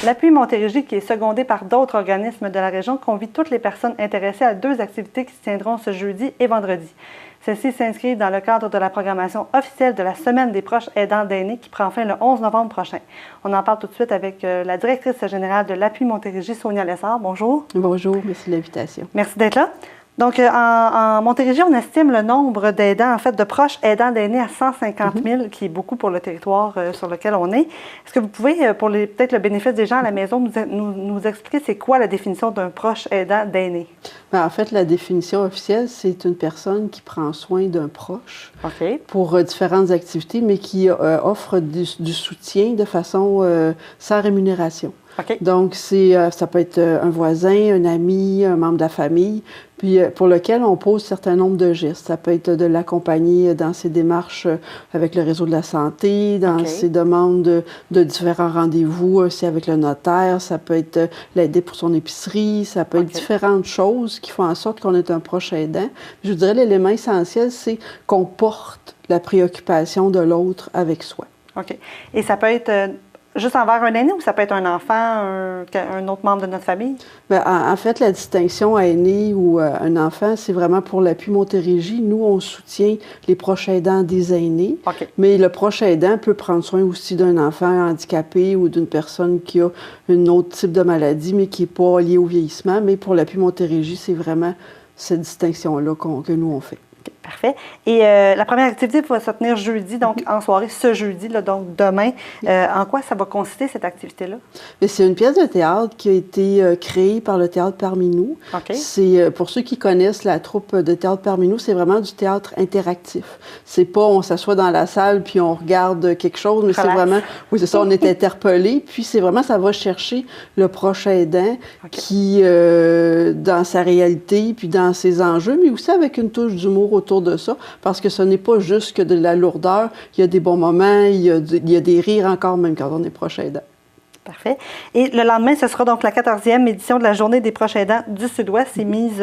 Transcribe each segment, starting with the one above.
L'Appui Montérégie, qui est secondé par d'autres organismes de la région, convie toutes les personnes intéressées à 2 activités qui se tiendront ce jeudi et vendredi. Celles-ci s'inscrivent dans le cadre de la programmation officielle de la Semaine des proches aidants d'aînés qui prend fin le 11 novembre prochain. On en parle tout de suite avec la directrice générale de l'Appui Montérégie, Sonia Lessard. Bonjour. Bonjour, merci de l'invitation. Merci d'être là. Donc, en Montérégie, on estime le nombre d'aidants, en fait, de proches aidants d'aînés à 150 000, qui est beaucoup pour le territoire sur lequel on est. Est-ce que vous pouvez, pour peut-être le bénéfice des gens à la maison, nous expliquer c'est quoi la définition d'un proche aidant d'aîné? En fait, la définition officielle, c'est une personne qui prend soin d'un proche pour différentes activités, mais qui offre du soutien de façon sans rémunération. Donc, ça peut être un voisin, un ami, un membre de la famille, puis pour lequel on pose un certain nombre de gestes. Ça peut être de l'accompagner dans ses démarches avec le réseau de la santé, dans ses demandes de différents rendez-vous aussi avec le notaire. Ça peut être l'aider pour son épicerie. Ça peut être différentes choses qui font en sorte qu'on est un proche aidant. Je vous dirais, l'élément essentiel, c'est qu'on porte la préoccupation de l'autre avec soi. OK. Et ça peut être juste envers un aîné ou ça peut être un enfant, un autre membre de notre famille? Bien, en fait, la distinction aîné ou un enfant, c'est vraiment pour l'Appui Montérégie. Nous, on soutient les proches aidants des aînés, mais le proche aidant peut prendre soin aussi d'un enfant handicapé ou d'une personne qui a un autre type de maladie, mais qui n'est pas liée au vieillissement. Mais pour l'Appui Montérégie, c'est vraiment cette distinction-là que nous, on fait. Parfait. Et la première activité va se tenir jeudi, donc en soirée, ce jeudi, là, donc demain. En quoi ça va consister, cette activité-là? C'est une pièce de théâtre qui a été créée par le Théâtre Parmi nous. C'est, pour ceux qui connaissent la troupe de Théâtre Parmi nous, c'est vraiment du théâtre interactif. C'est pas on s'assoit dans la salle puis on regarde quelque chose, mais c'est vraiment, oui, c'est ça, on est interpellé. Puis c'est vraiment, ça va chercher le proche aidant qui, dans sa réalité puis dans ses enjeux, mais aussi avec une touche d'humour autour de ça, parce que ce n'est pas juste que de la lourdeur. Il y a des bons moments, il y a des rires encore, même quand on est proche aidant. Parfait. Et le lendemain, ce sera donc la 14e édition de la Journée des proches aidants du Sud-Ouest. C'est mise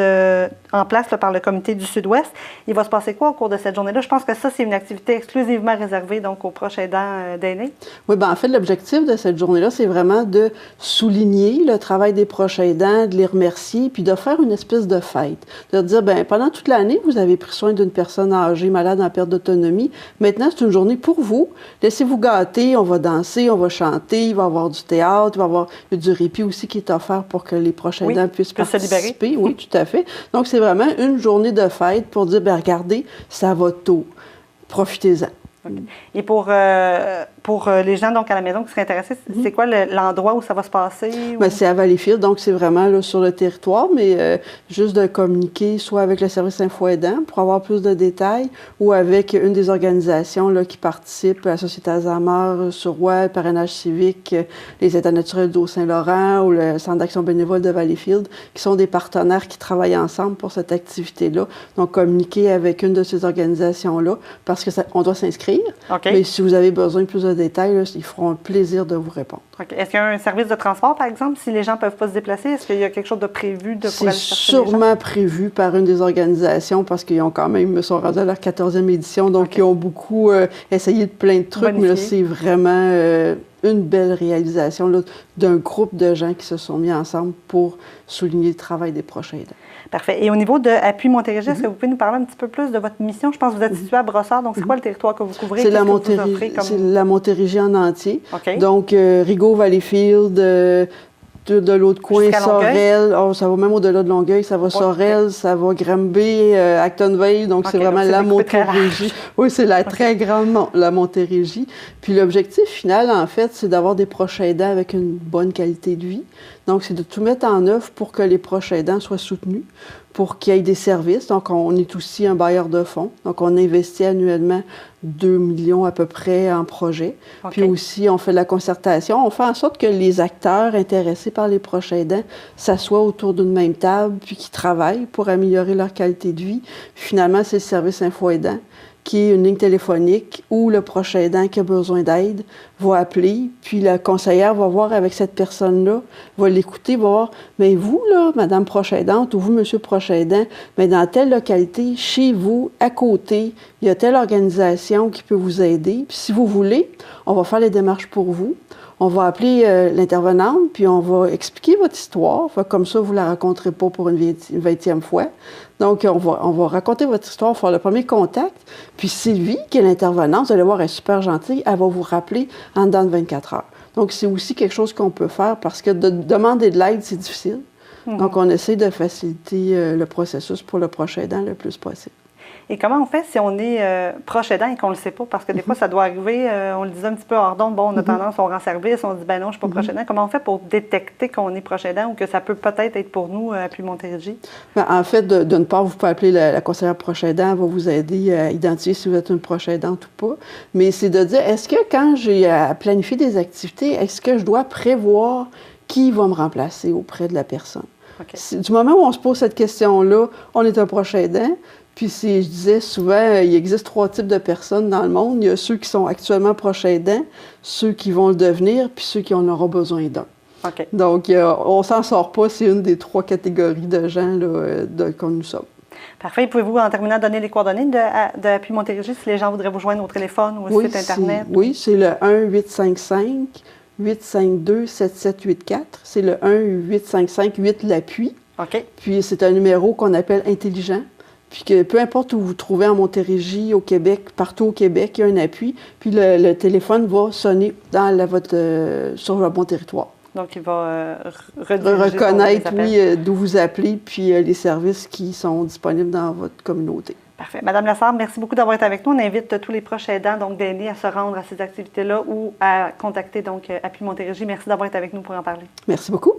en place là, par le Comité du Sud-Ouest. Il va se passer quoi au cours de cette journée-là? Je pense que ça, c'est une activité exclusivement réservée donc, aux proches aidants d'aînés. Oui, bien en fait, l'objectif de cette journée-là, c'est vraiment de souligner le travail des proches aidants, de les remercier, puis de faire une espèce de fête. De dire, bien, pendant toute l'année, vous avez pris soin d'une personne âgée, malade, en perte d'autonomie. Maintenant, c'est une journée pour vous. Laissez-vous gâter, on va danser, on va chanter, il va y avoir du théâtre, il va y avoir du répit aussi qui est offert pour que les proches aidants puissent participer. Se libérer. Oui, tout à fait. Donc, c'est vraiment une journée de fête pour dire, bien, regardez, ça va tôt. Profitez-en. Et pour les gens donc à la maison qui seraient intéressés, c'est quoi l'endroit où ça va se passer? Bien, c'est à Valleyfield, donc c'est vraiment là, sur le territoire, mais juste de communiquer soit avec le service Info Aidant pour avoir plus de détails ou avec une des organisations là, qui participent, la Société Alzheimer sur Rouen, le Parrainage civique, les États naturels du Haut-Saint-Laurent ou le Centre d'action bénévole de Valleyfield, qui sont des partenaires qui travaillent ensemble pour cette activité-là. Donc, communiquer avec une de ces organisations-là parce qu'on doit s'inscrire. Mais si vous avez besoin de plus de détails, là, ils feront un plaisir de vous répondre. Est-ce qu'il y a un service de transport, par exemple, si les gens ne peuvent pas se déplacer? Est-ce qu'il y a quelque chose de prévu pour aller chercher les gens? C'est sûrement prévu par une des organisations parce qu'ils ont quand même, sont rendus à leur 14e édition, donc ils ont beaucoup essayé de plein de trucs, mais là, c'est vraiment une belle réalisation d'un groupe de gens qui se sont mis ensemble pour souligner le travail des proches aidants. Parfait. Et au niveau de Appui Montérégie, est-ce que vous pouvez nous parler un petit peu plus de votre mission? Je pense que vous êtes situé à Brossard, donc c'est quoi le territoire que vous couvrez? C'est la Montérégie en entier. Donc, Rigaud, Valleyfield, de l'autre coin, Sorel, ça va même au-delà de Longueuil, ça va Sorel, ça va Granby, Actonville, donc c'est vraiment la Montérégie. Oui, c'est la très grande la Montérégie. Puis l'objectif final, en fait, c'est d'avoir des proches aidants avec une bonne qualité de vie. Donc, c'est de tout mettre en œuvre pour que les proches aidants soient soutenus, pour qu'il y ait des services. Donc, on est aussi un bailleur de fonds. Donc, on investit annuellement 2 millions à peu près en projet. Puis aussi, on fait de la concertation. On fait en sorte que les acteurs intéressés par les proches aidants s'assoient autour d'une même table, puis qu'ils travaillent pour améliorer leur qualité de vie. Puis, finalement, c'est le service Info Aidant, qui est une ligne téléphonique où le proche aidant qui a besoin d'aide va appeler, puis la conseillère va voir avec cette personne-là, va l'écouter, va voir, mais vous, là, madame proche aidante, ou vous, monsieur proche aidant, mais dans telle localité, chez vous, à côté, il y a telle organisation qui peut vous aider, puis si vous voulez, on va faire les démarches pour vous. on va appeler l'intervenante, puis on va expliquer votre histoire. Comme ça, vous ne la raconterez pas pour une 20e fois. Donc, on va raconter votre histoire, faire le premier contact. Puis Sylvie, qui est l'intervenante, vous allez voir, elle est super gentille, elle va vous rappeler en dedans de 24 heures. Donc, c'est aussi quelque chose qu'on peut faire parce que de demander de l'aide, c'est difficile. Donc, on essaie de faciliter le processus pour le proche aidant le plus possible. Et comment on fait si on est proche aidant et qu'on ne le sait pas? Parce que des fois, ça doit arriver, on le disait un petit peu hors d'onde, bon, on a tendance, on rend service, on dit, ben non, je ne suis pas proche aidant. Comment on fait pour détecter qu'on est proche aidant ou que ça peut peut-être être pour nous, Appui Montérégie? Bien, en fait, d'une part, vous pouvez appeler la conseillère proche aidant, elle va vous aider à identifier si vous êtes une proche aidante ou pas. Mais c'est de dire, est-ce que quand j'ai à planifier des activités, est-ce que je dois prévoir qui va me remplacer auprès de la personne? Okay. Du moment où on se pose cette question-là, on est un proche aidant. Puis, je disais souvent, il existe 3 types de personnes dans le monde. Il y a ceux qui sont actuellement proches aidants, ceux qui vont le devenir, puis ceux qui en auront besoin d'un. Okay. Donc, on ne s'en sort pas. C'est une des 3 catégories de gens comme nous sommes. Parfait. Pouvez-vous, en terminant, donner les coordonnées d'Appui Montérégie si les gens voudraient vous joindre au téléphone ou au site Internet? Oui, c'est le 1-855-852-7784. C'est le 1-855-8-l'appui. OK. Puis, c'est un numéro qu'on appelle intelligent. Puis que peu importe où vous vous trouvez en Montérégie, au Québec, partout au Québec, il y a un appui. Puis le téléphone va sonner sur le bon territoire. Donc, il va reconnaître, d'où vous appelez, puis les services qui sont disponibles dans votre communauté. Parfait. Madame Lassard, merci beaucoup d'avoir été avec nous. On invite tous les proches aidants d'aînés à se rendre à ces activités-là ou à contacter Appui Montérégie. Merci d'avoir été avec nous pour en parler. Merci beaucoup.